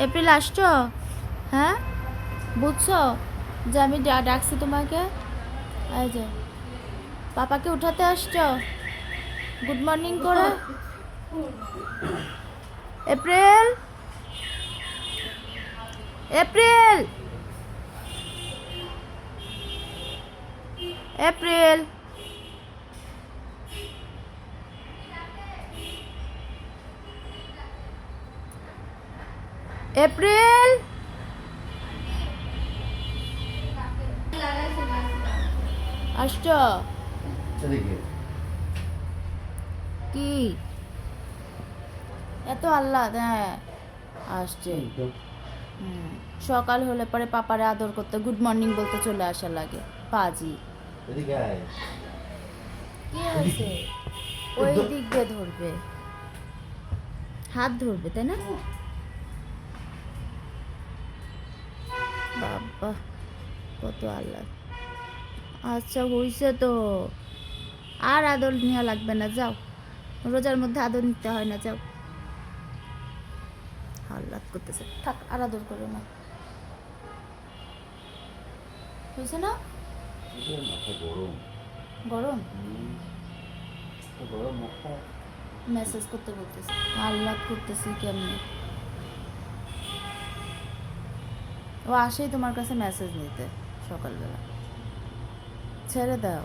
April আসছো? হ্যাঁ, বুঝছো যে আমি ডাকছি তোমাকে? এই যে পাপাকে উঠাতে আসছো গুড মর্নিং করে। এপ্রিল, এপ্রিল, এপ্রিল, এপ্রিল, আসছো? কি এত আল্লাহ? হ্যাঁ আসছে। সকাল হলে পরে পাপারে আদর করতে গুড মর্নিং বলতে চলে আসা লাগে। পাজি কি হয়েছে? ওই দিক দিয়ে ধরবে, হাত ধরবে, তাই না? বাবা কত আল্লাহ। আচ্ছা হইছে তো, আর আদর নেওয়া লাগবে না, যাও। রোজার মধ্যে আদর নিতে হয় না, যাও। হাল্লাত করতেছে, থাক আর আদর করো না। হয়েছে না? গরম মেসেজ করতে বলতেছে, হাল্লাত করতেছি কেমনি। ও আসেই তোমার কাছে মেসেজ নিতে সকালবেলা, ছেড়ে দাও।